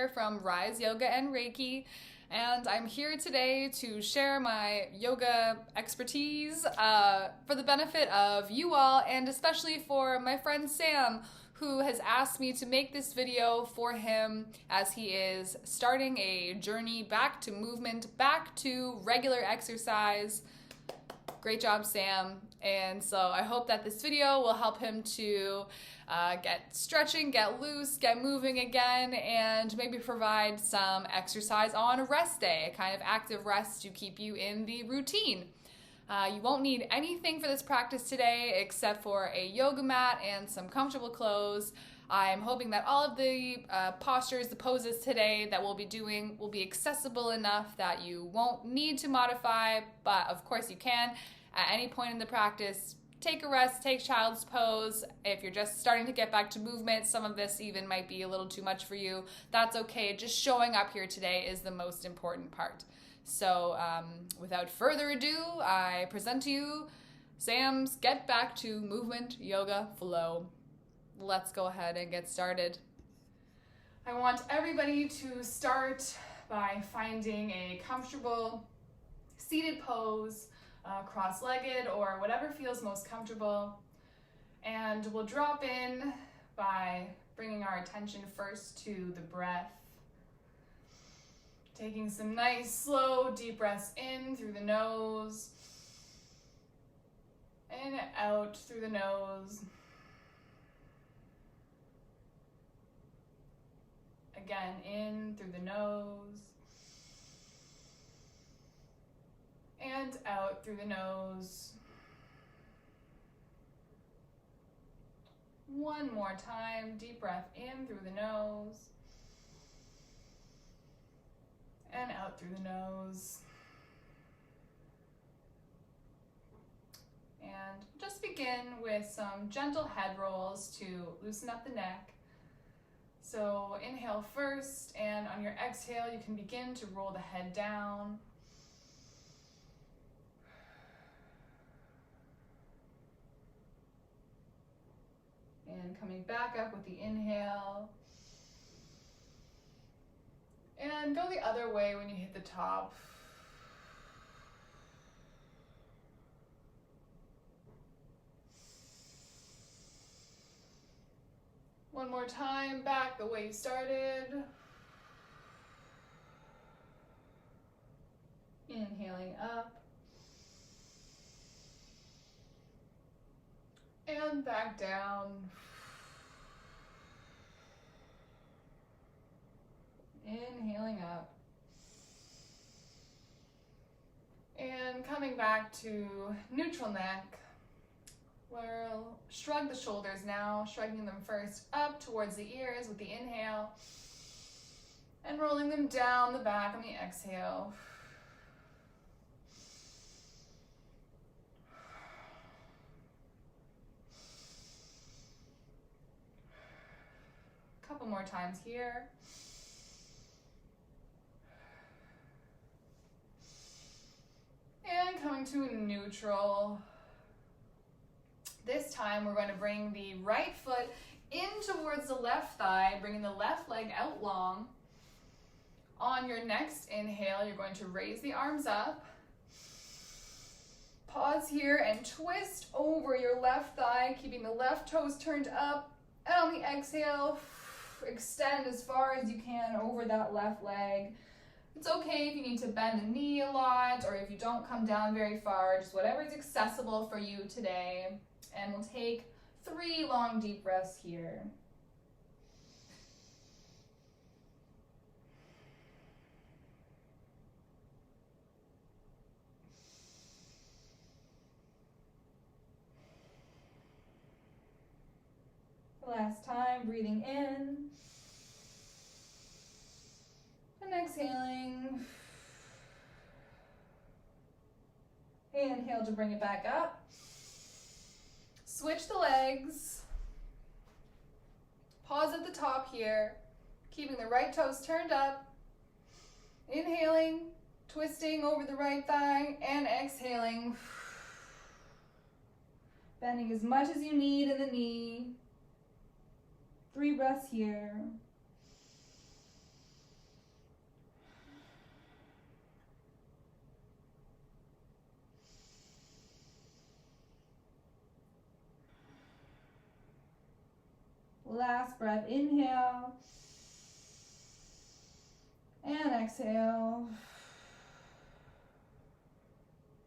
here from Rise Yoga and Reiki, and I'm here today to share my yoga expertise for the benefit of you all, and especially for my friend Sam, who has asked me to make this video for him as he is starting a journey back to movement, back to regular exercise. Great job, Sam. And so I hope that this video will help him to get stretching, get loose, get moving again, and maybe provide some exercise on a rest day, a kind of active rest to keep you in the routine. You won't need anything for this practice today except for a yoga mat and some comfortable clothes. I'm hoping that all of the postures, the poses today that we'll be doing will be accessible enough that you won't need to modify, but of course you can. At any point in the practice, take a rest, take child's pose. If you're just starting to get back to movement, some of this even might be a little too much for you. That's okay. Just showing up here today is the most important part. So without further ado, I present to you Sam's Get Back to Movement Yoga Flow. Let's go ahead and get started. I want everybody to start by finding a comfortable seated pose, cross-legged or whatever feels most comfortable. And we'll drop in by bringing our attention first to the breath. Taking some nice, slow, deep breaths in through the nose and out through the nose. Again, in through the nose and out through the nose. One more time, deep breath in through the nose and out through the nose. And just begin with some gentle head rolls to loosen up the neck. So inhale first, and on your exhale, you can begin to roll the head down. And coming back up with the inhale. And go the other way when you hit the top. One more time, back the way you started. Inhaling up. And back down. Inhaling up. And coming back to neutral neck. We'll shrug the shoulders now, shrugging them first up towards the ears with the inhale, and rolling them down the back on the exhale. A couple more times here. And coming to neutral. This time we're going to bring the right foot in towards the left thigh, bringing the left leg out long. On your next inhale, you're going to raise the arms up. Pause here and twist over your left thigh, keeping the left toes turned up. And on the exhale, extend as far as you can over that left leg. It's okay if you need to bend the knee a lot, or if you don't come down very far, just whatever is accessible for you today. And we'll take 3 long deep breaths here. Last time, breathing in and exhaling. Inhale to bring it back up. Switch the legs. Pause at the top here, keeping the right toes turned up. Inhaling, twisting over the right thigh, and exhaling. Bending as much as you need in the knee. 3 breaths here. Last breath, inhale. And exhale.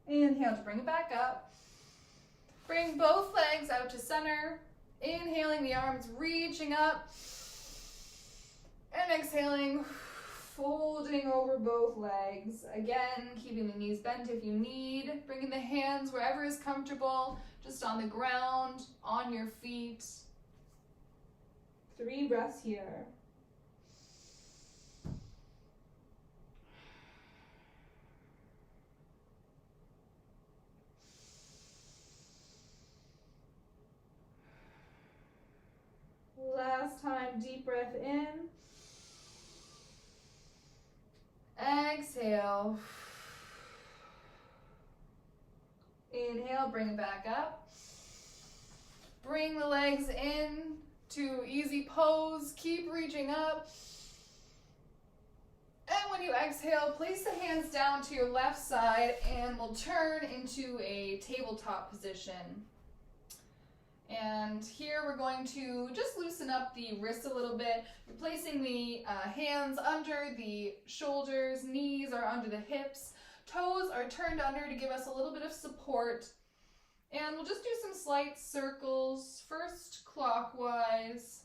Inhale to bring it back up. Bring both legs out to center. Inhaling, the arms reaching up. And exhaling, folding over both legs. Again, keeping the knees bent if you need. Bringing the hands wherever is comfortable, just on the ground, on your feet. 3 breaths here. Last time, deep breath in. Exhale. Inhale, bring it back up. Bring the legs in to easy pose. Keep reaching up. And when you exhale, place the hands down to your left side and we'll turn into a tabletop position. And here we're going to just loosen up the wrists a little bit. You're placing the hands under the shoulders, knees are under the hips, toes are turned under to give us a little bit of support. And we'll just do some slight circles, first clockwise.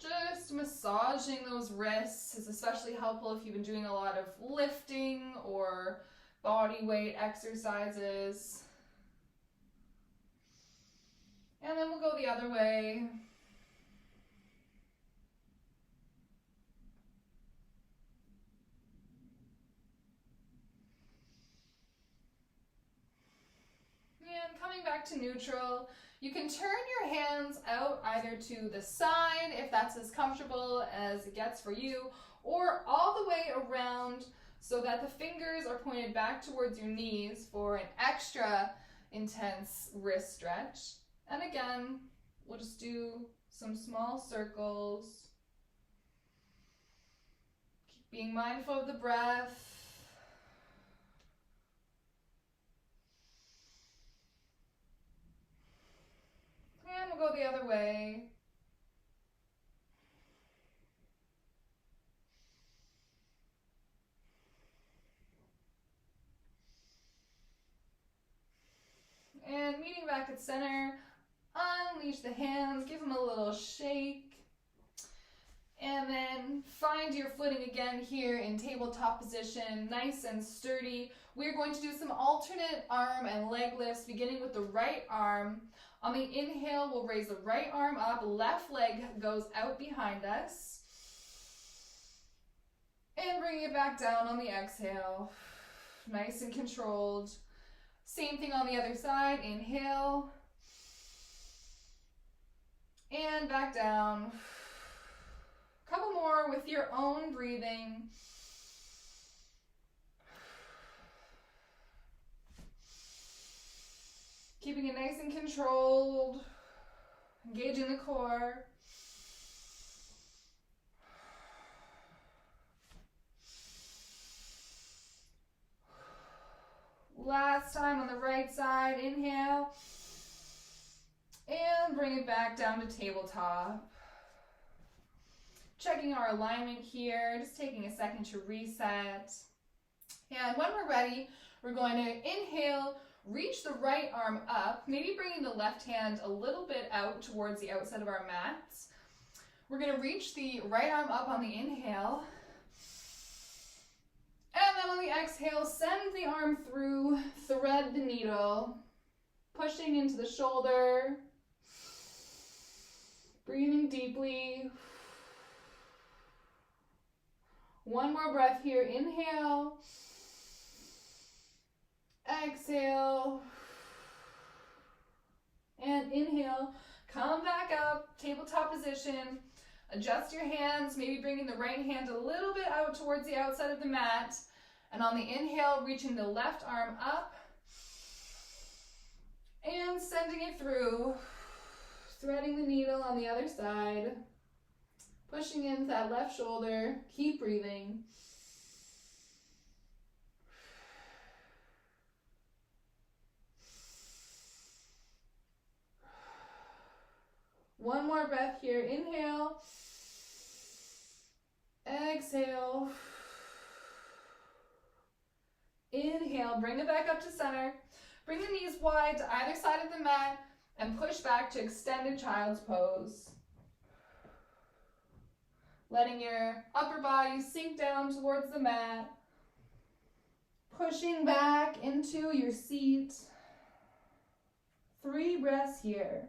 Just massaging those wrists is especially helpful if you've been doing a lot of lifting or body weight exercises. And then we'll go the other way. And coming back to neutral, you can turn your hands out either to the side if that's as comfortable as it gets for you, or all the way around so that the fingers are pointed back towards your knees for an extra intense wrist stretch. And again, we'll just do some small circles. Keep being mindful of the breath. And we'll go the other way. And meeting back at center. Unleash the hands, give them a little shake, and then find your footing again here in tabletop position, nice and sturdy. We're going to do some alternate arm and leg lifts, beginning with the right arm. On the inhale, we'll raise the right arm up, left leg goes out behind us, and bring it back down on the exhale, nice and controlled. Same thing on the other side, inhale, and back down. Couple more with your own breathing. Keeping it nice and controlled. Engaging the core. Last time on the right side, inhale. And bring it back down to tabletop. Checking our alignment here, just taking a second to reset. And when we're ready, we're going to inhale, reach the right arm up, maybe bringing the left hand a little bit out towards the outside of our mats. We're going to reach the right arm up on the inhale. And then on the exhale, send the arm through, thread the needle, pushing into the shoulder. Breathing deeply. One more breath here. Inhale. Exhale. And inhale. Come back up. Tabletop position. Adjust your hands. Maybe bringing the right hand a little bit out towards the outside of the mat. And on the inhale, reaching the left arm up. And sending it through. Threading the needle on the other side, pushing into that left shoulder, keep breathing. One more breath here. Inhale. Exhale. Inhale, bring it back up to center. Bring the knees wide to either side of the mat and push back to extended child's pose. Letting your upper body sink down towards the mat. Pushing back into your seat. 3 breaths here.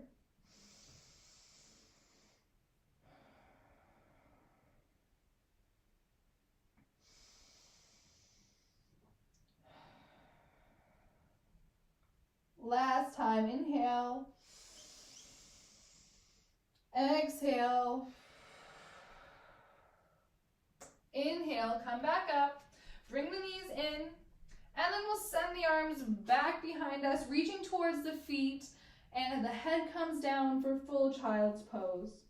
Last time, inhale. Exhale. Inhale, come back up. Bring the knees in. And then we'll send the arms back behind us, reaching towards the feet. And the head comes down for full child's pose.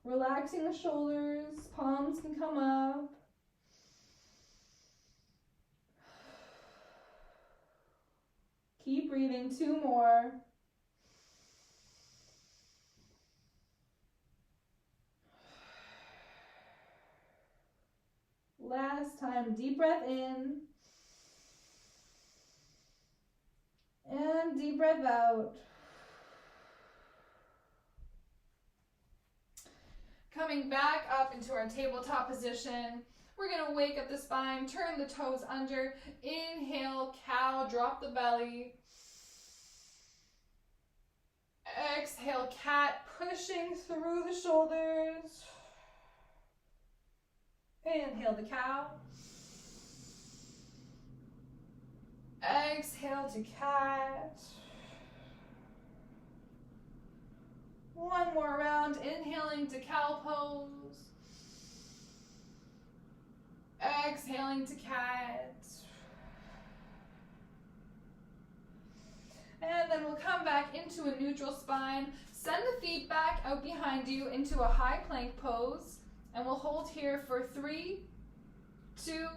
Relaxing the shoulders, palms can come up. Keep breathing, 2 more. Last time, deep breath in. And deep breath out. Coming back up into our tabletop position. We're going to wake up the spine, turn the toes under. Inhale, cow, drop the belly. Exhale, cat, pushing through the shoulders. Inhale the cow. Exhale to cat. One more round, inhaling to cow pose. Exhaling to cat. And then we'll come back into a neutral spine. Send the feet back out behind you into a high plank pose. And we'll hold here for 3, 2,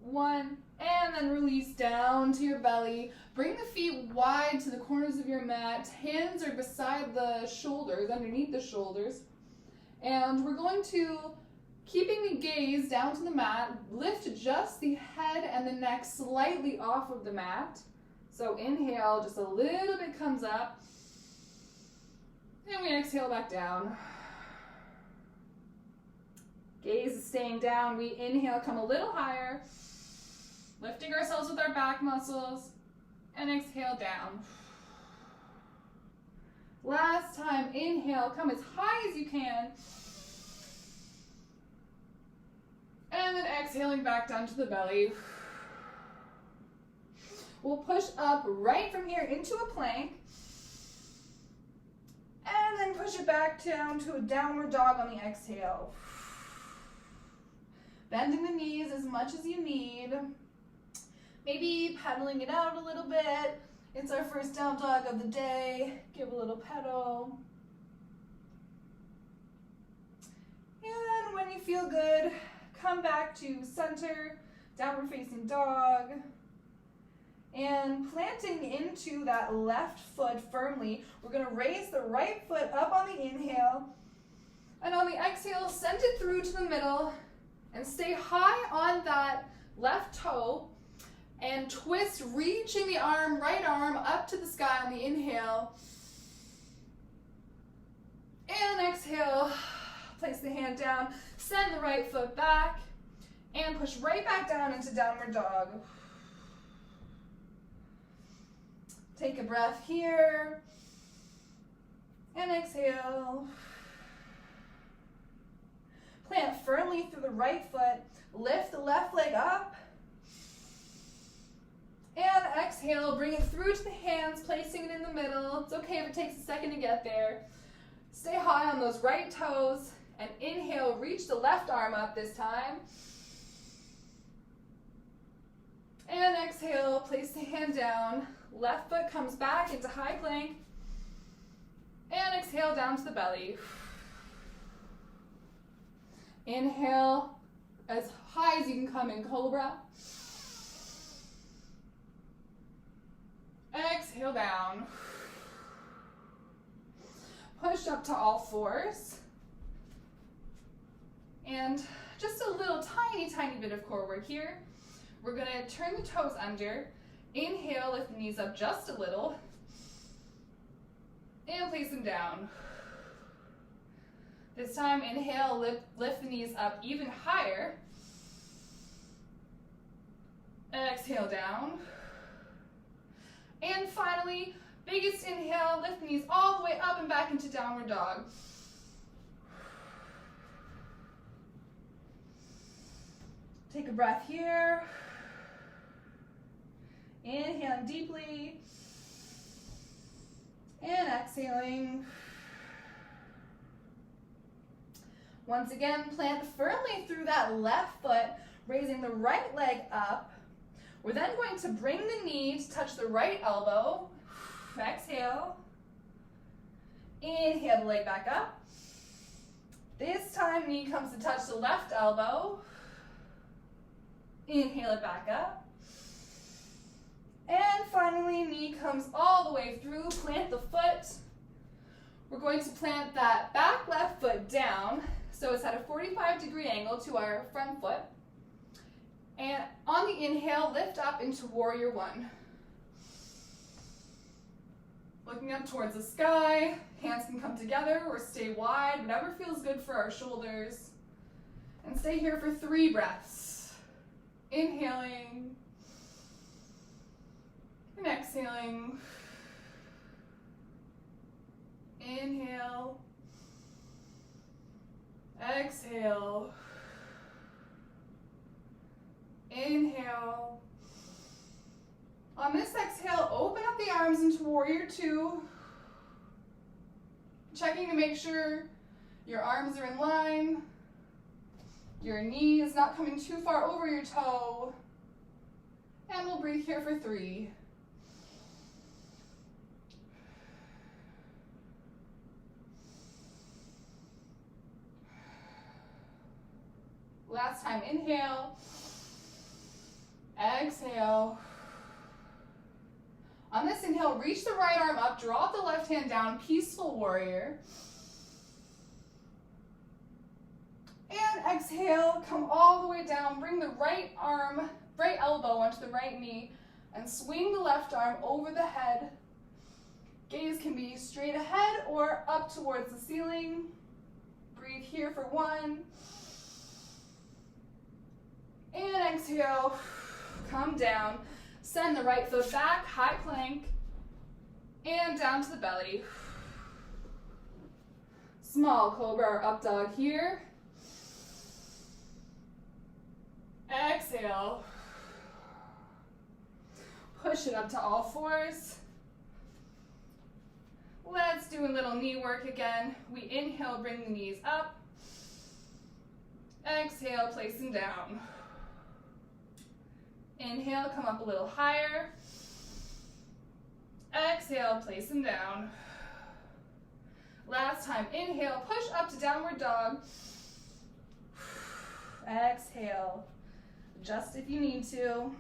1, and then release down to your belly. Bring the feet wide to the corners of your mat. Hands are beside the shoulders, underneath the shoulders. And we're going to, keeping the gaze down to the mat, lift just the head and the neck slightly off of the mat. So inhale, just a little bit comes up. And we exhale back down. Gaze is staying down. We inhale, come a little higher. Lifting ourselves with our back muscles. And exhale down. Last time, inhale, come as high as you can. And then exhaling back down to the belly. We'll push up right from here into a plank. And then push it back down to a downward dog on the exhale. Bending the knees as much as you need. Maybe pedaling it out a little bit. It's our first down dog of the day. Give a little pedal. And when you feel good, come back to center, downward facing dog. And planting into that left foot firmly, we're going to raise the right foot up on the inhale. And on the exhale, send it through to the middle and stay high on that left toe. And twist, reaching the arm, right arm up to the sky on the inhale. And exhale, place the hand down, send the right foot back, and push right back down into downward dog. Take a breath here, and exhale. Plant firmly through the right foot, lift the left leg up, and exhale, bring it through to the hands, placing it in the middle. It's okay if it takes a second to get there. Stay high on those right toes, and inhale, reach the left arm up this time. And exhale, place the hand down. Left foot comes back into high plank. And exhale down to the belly. Inhale as high as you can come in cobra. Exhale down. Push up to all fours. And just a little tiny bit of core work here. We're gonna turn the toes under. Inhale, lift the knees up just a little. And place them down. This time, inhale, lift the knees up even higher. Exhale down. And finally, biggest inhale, lift the knees all the way up and back into downward dog. Take a breath here. Inhaling deeply. And exhaling. Once again, plant firmly through that left foot, raising the right leg up. We're then going to bring the knee to touch the right elbow. Exhale. Inhale the leg back up. This time, knee comes to touch the left elbow. Inhale it back up. And finally, knee comes all the way through. Plant the foot. We're going to plant that back left foot down, so it's at a 45-degree angle to our front foot. And on the inhale, lift up into warrior one. Looking up towards the sky, hands can come together or stay wide, whatever feels good for our shoulders. And stay here for 3 breaths. Inhaling and exhaling. Inhale, exhale, inhale. On this exhale, open up the arms into warrior two. Checking to make sure your arms are in line. Your knee is not coming too far over your toe. And we'll breathe here for 3. Last time, inhale, exhale. On this inhale, reach the right arm up, drop the left hand down, peaceful warrior. And exhale, come all the way down, bring the right elbow onto the right knee, and swing the left arm over the head. Gaze can be straight ahead or up towards the ceiling. Breathe here for 1. And exhale, come down. Send the right foot back, high plank, and down to the belly. Small cobra or up dog here. Exhale. Push it up to all fours. Let's do a little knee work again. We inhale, bring the knees up. Exhale, place them down. Inhale, come up a little higher. Exhale, place them down. Last time, inhale, push up to downward dog. Exhale, just if you need to.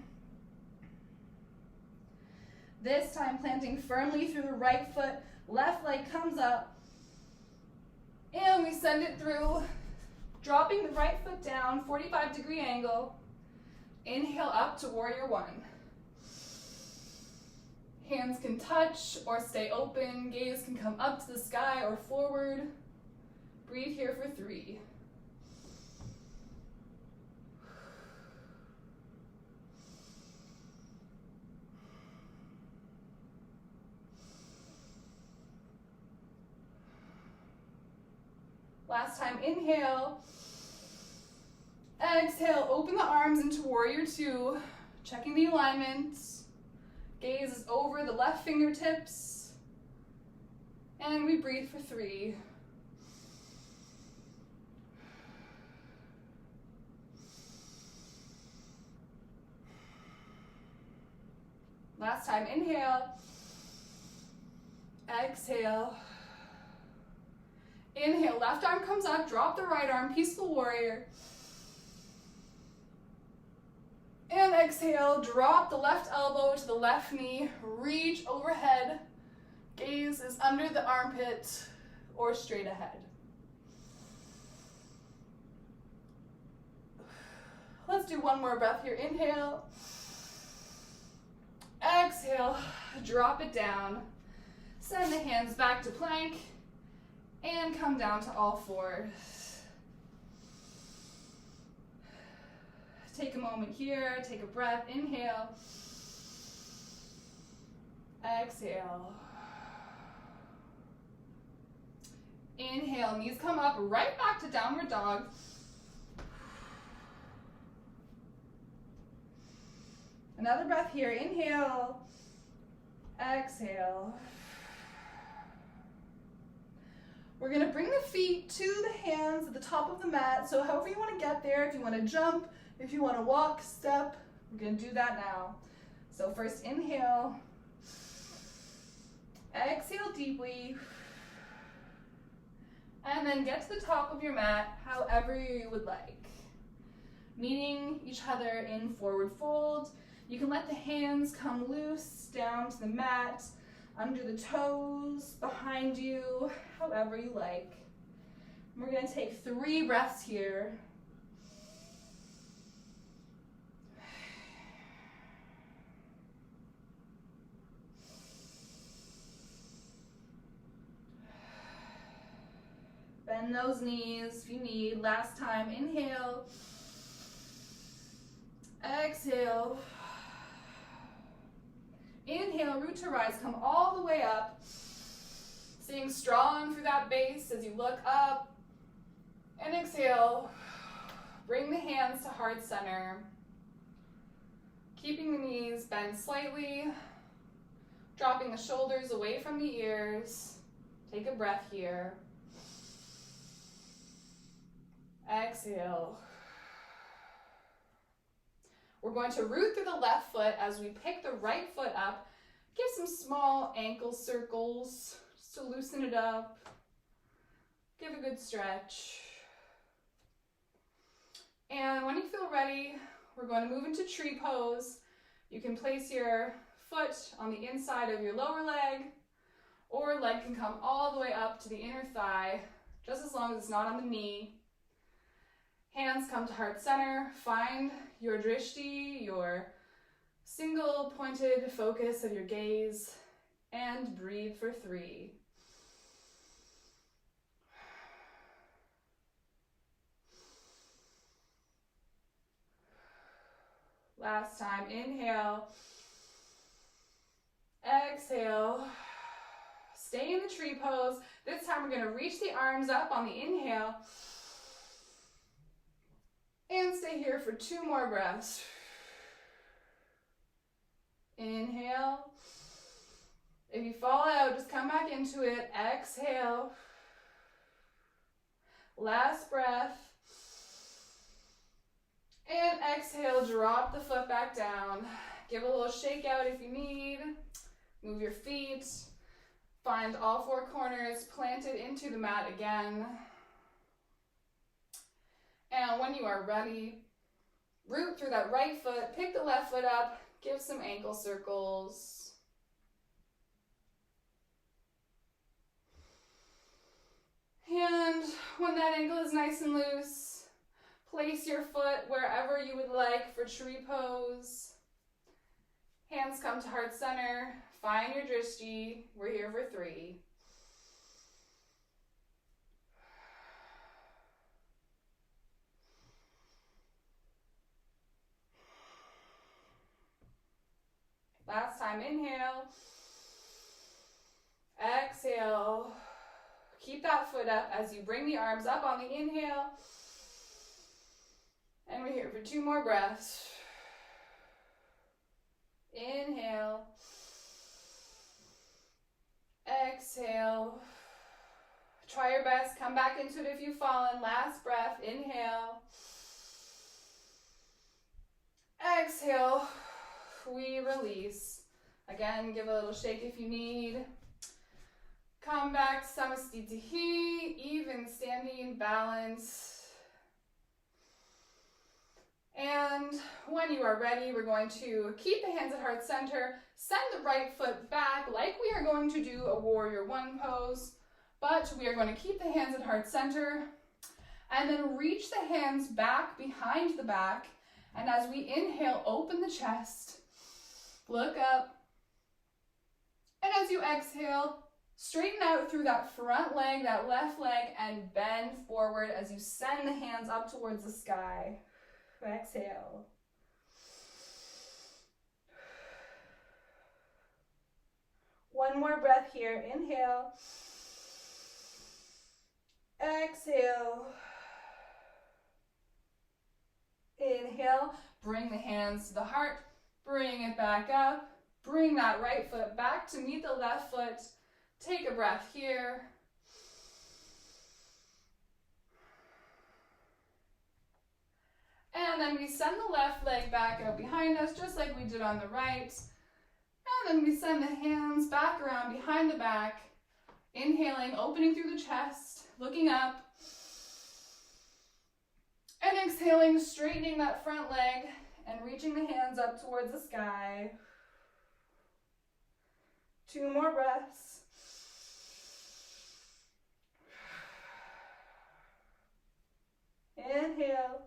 This time, planting firmly through the right foot, left leg comes up. And we send it through, dropping the right foot down, 45-degree angle. Inhale up to warrior one. Hands can touch or stay open. Gaze can come up to the sky or forward. Breathe here for 3. Last time, inhale. Exhale, open the arms into warrior two, checking the alignment. Gaze is over the left fingertips. And we breathe for 3. Last time, inhale. Exhale. Inhale, left arm comes up, drop the right arm, peaceful warrior. And exhale, drop the left elbow to the left knee, reach overhead. Gaze is under the armpit. or straight ahead. Let's do one more breath here. Inhale. Exhale. Drop it down. Send the hands back to plank and come down to all fours. Take a moment here. Take a breath. Inhale. Exhale. Inhale, knees come up, right back to downward dog. Another breath here. Inhale. Exhale. We're going to bring the feet to the hands at the top of the mat. So however you want to get there, if you want to jump, if you want to walk, step, we're going to do that now. So first inhale. Exhale deeply. And then get to the top of your mat however you would like. Meeting each other in forward fold. You can let the hands come loose down to the mat, under the toes, behind you, however you like. We're going to take 3 breaths here. Bend those knees if you need. Last time, inhale. Exhale. Inhale, root to rise, come all the way up. Staying strong through that base as you look up. And exhale, bring the hands to heart center. Keeping the knees bent slightly. Dropping the shoulders away from the ears. Take a breath here. Exhale. We're going to root through the left foot as we pick the right foot up. Give some small ankle circles just to loosen it up. Give a good stretch. And when you feel ready, we're going to move into tree pose. You can place your foot on the inside of your lower leg, or leg can come all the way up to the inner thigh, just as long as it's not on the knee. Hands come to heart center. Find your drishti, your single pointed focus of your gaze, and breathe for 3. Last time, inhale. Exhale. Stay in the tree pose. This time we're going to reach the arms up on the inhale. And stay here for 2 more breaths. Inhale. If you fall out, just come back into it. Exhale. Last breath. And exhale, drop the foot back down. Give a little shake out if you need. Move your feet. Find all 4 corners planted into the mat again. And when you are ready, root through that right foot, pick the left foot up, give some ankle circles. And when that ankle is nice and loose, place your foot wherever you would like for tree pose. Hands come to heart center. Find your drishti. We're here for 3. Last time, inhale. Exhale. Keep that foot up as you bring the arms up on the inhale. And we're here for 2 more breaths. Inhale. Exhale. Try your best. Come back into it if you've fallen. Last breath. Inhale. Exhale. We release. Again, give a little shake if you need. Come back, samastitihi, even standing balance. And when you are ready, we're going to keep the hands at heart center, send the right foot back like we are going to do a warrior 1 pose, But we are going to keep the hands at heart center and then reach the hands back behind the back. And as we inhale, open the chest, look up. And as you exhale, straighten out through that front leg, that left leg, and bend forward as you send the hands up towards the sky. Exhale. One more breath here. Inhale. Exhale. Inhale. Bring the hands to the heart. Bring it back up. Bring that right foot back to meet the left foot. Take a breath here. And then we send the left leg back out behind us, just like we did on the right. And then we send the hands back around behind the back. Inhaling, opening through the chest, looking up. And exhaling, straightening that front leg and reaching the hands up towards the sky. 2 more breaths. Inhale.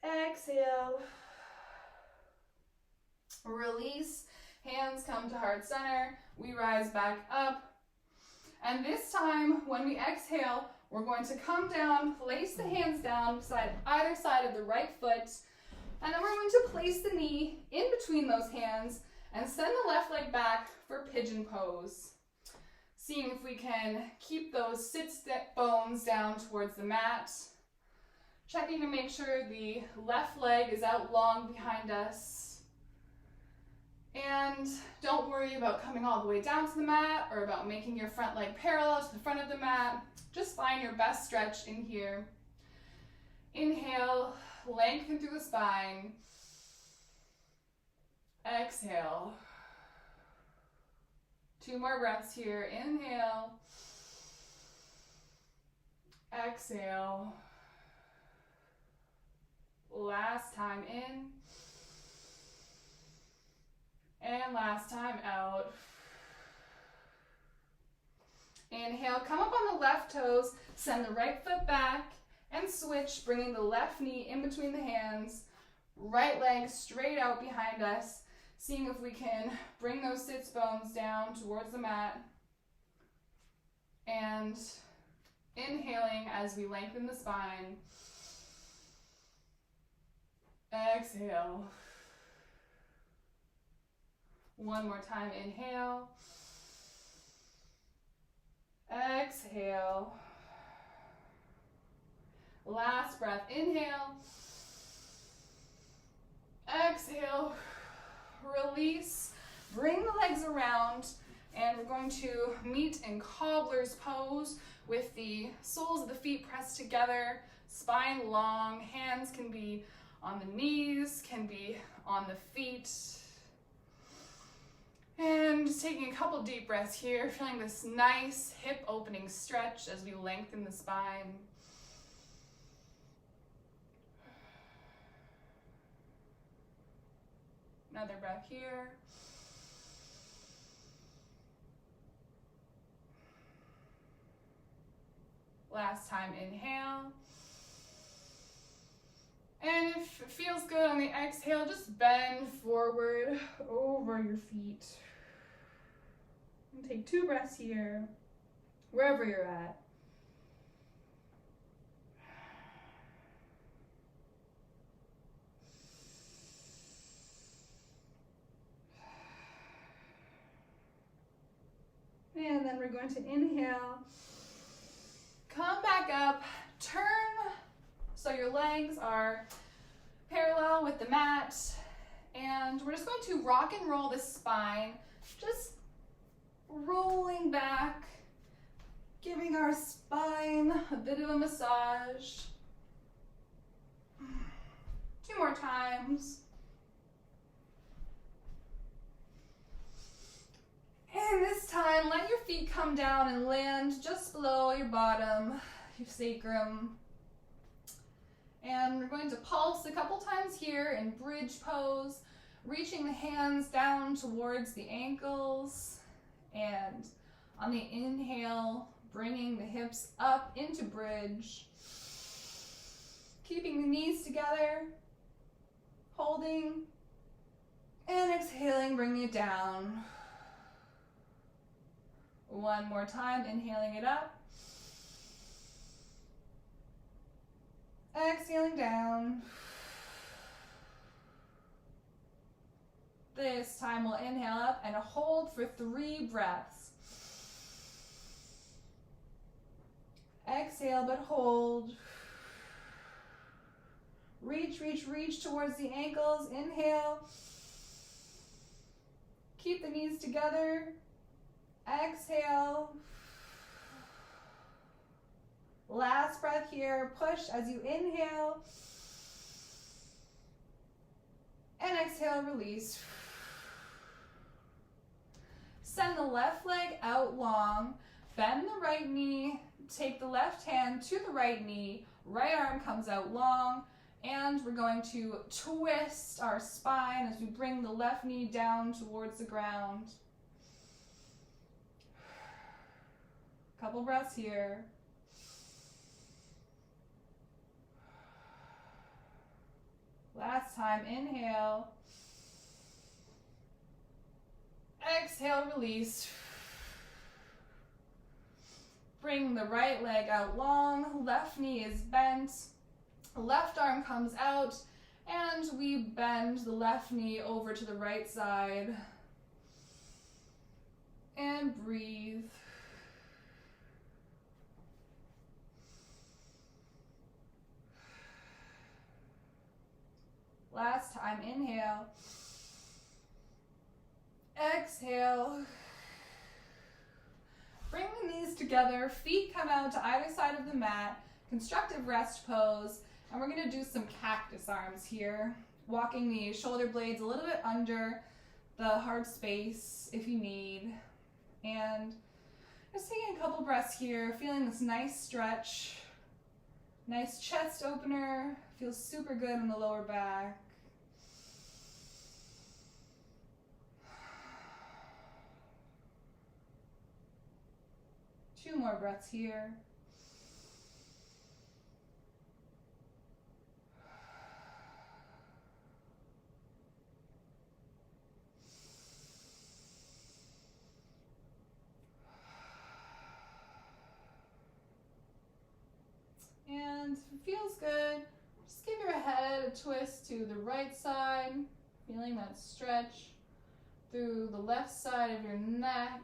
Exhale. Release. Hands come to heart center. We rise back up. And this time, when we exhale, we're going to come down, place the hands down beside either side of the right foot. And then we're going to place the knee in between those hands and send the left leg back for pigeon pose. Seeing if we can keep those sit bones down towards the mat. Checking to make sure the left leg is out long behind us. And don't worry about coming all the way down to the mat or about making your front leg parallel to the front of the mat. Just find your best stretch in here. Inhale, lengthen through the spine. Exhale. 2 more breaths here. Inhale. Exhale. Last time in. And last time out. Inhale, come up on the left toes, send the right foot back, and switch, bringing the left knee in between the hands, right leg straight out behind us, seeing if we can bring those sits bones down towards the mat, and inhaling as we lengthen the spine. Exhale. 1 more time, inhale. Exhale. Last breath, inhale. Exhale. Release. Bring the legs around, and we're going to meet in cobbler's pose with the soles of the feet pressed together, spine long, hands can be on the knees, can be on the feet. And just taking a couple deep breaths here, feeling this nice hip opening stretch as we lengthen the spine. Another breath here. Last time, inhale. And if it feels good on the exhale, just bend forward over your feet. And take 2 breaths here, wherever you're at. And then we're going to inhale, come back up, turn so your legs are parallel with the mat, and we're just going to rock and roll the spine, just rolling back, giving our spine a bit of a massage. 2 more times. And this time, let your feet come down and land just below your bottom, your sacrum. And we're going to pulse a couple times here in bridge pose, reaching the hands down towards the ankles and On the inhale, bringing the hips up into bridge. Keeping the knees together. Holding. And exhaling, bringing it down. One more time, inhaling it up. Exhaling down. This time we'll inhale up and hold for 3 breaths. Exhale, but hold. Reach, reach, reach towards the ankles. Inhale. Keep the knees together. Exhale. Last breath here. Push as you inhale. And exhale, release. Send the left leg out long. Bend the right knee. Take the left hand to the right knee. Right arm comes out long. And we're going to twist our spine as we bring the left knee down towards the ground. Couple breaths here. Last time, inhale. Exhale, release. Bring the right leg out long, left knee is bent, left arm comes out, and we bend the left knee over to the right side. And breathe. Last time, inhale. Exhale. Bring the knees together, feet come out to either side of the mat, constructive rest pose, and we're gonna do some cactus arms here, walking the shoulder blades a little bit under the heart space if you need, and just taking a couple breaths here, feeling this nice stretch, nice chest opener, feels super good in the lower back. Two more breaths here. And if it feels good, just give your head a twist to the right side, feeling that stretch through the left side of your neck.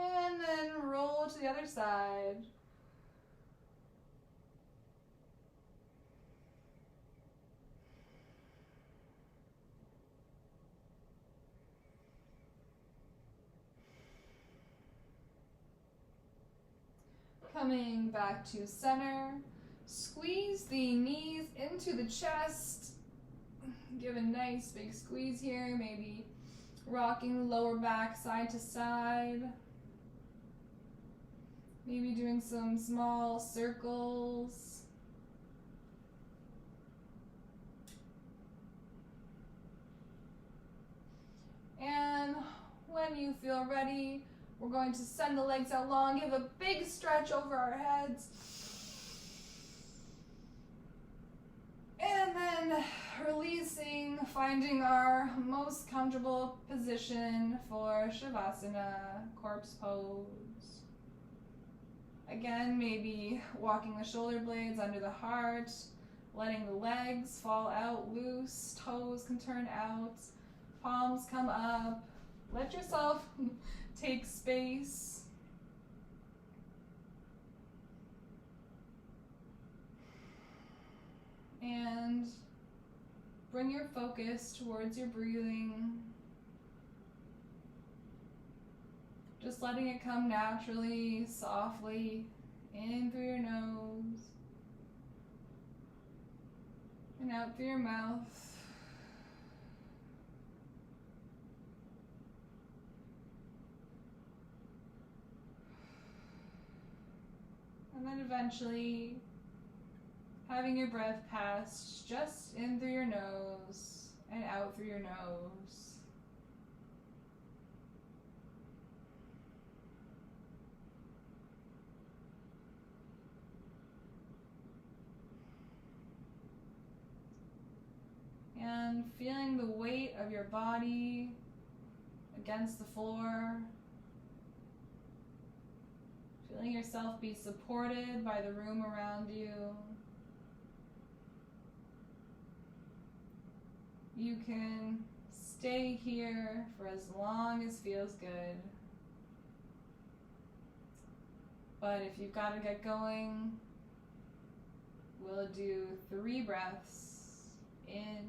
And then roll to the other side. Coming back to center, squeeze the knees into the chest. Give a nice big squeeze here, maybe rocking the lower back side to side. Maybe doing some small circles. And when you feel ready, we're going to send the legs out long, give a big stretch over our heads. And then releasing, finding our most comfortable position for Shavasana, corpse pose. Again, maybe walking the shoulder blades under the heart, letting the legs fall out loose, toes can turn out, palms come up. Let yourself take space. And bring your focus towards your breathing. Just letting it come naturally, softly, in through your nose, and out through your mouth. And then eventually, having your breath pass just in through your nose and out through your nose. And feeling the weight of your body against the floor. Feeling yourself be supported by the room around you. You can stay here for as long as feels good. But if you've got to get going, we'll do 3 breaths in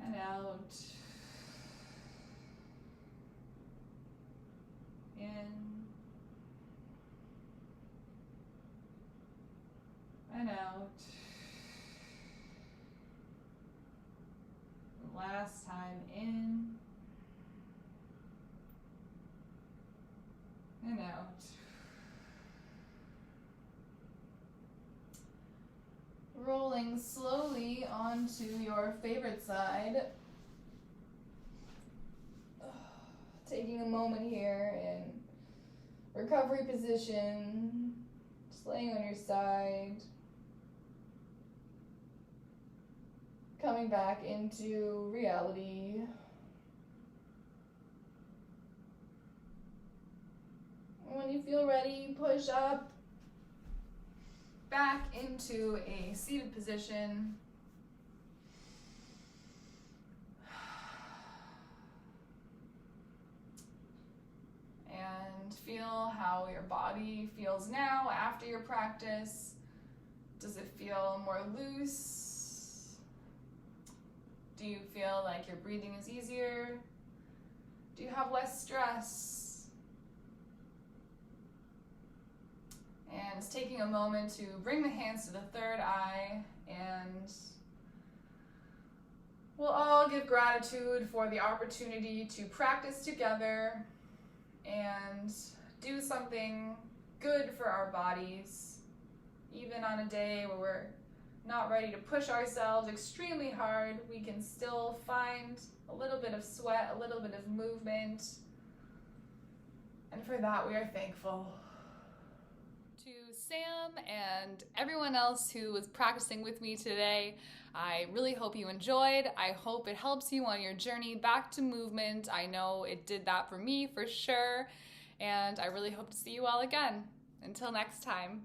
and out. In and out. Last time, in and out. Rolling slowly onto your favorite side. Taking a moment here in recovery position, just laying on your side. Coming back into reality. When you feel ready, push up back into a seated position. And feel how your body feels now after your practice. Does it feel more loose? Do you feel like your breathing is easier? Do you have less stress? And it's taking a moment to bring the hands to the third eye, and we'll all give gratitude for the opportunity to practice together and do something good for our bodies, even on a day where we're not ready to push ourselves extremely hard. We can still find a little bit of sweat, a little bit of movement, and for that we are thankful. To Sam and everyone else who was practicing with me today, I really hope you enjoyed. I hope it helps you on your journey back to movement. I know it did that for me for sure, and I really hope to see you all again. Until next time.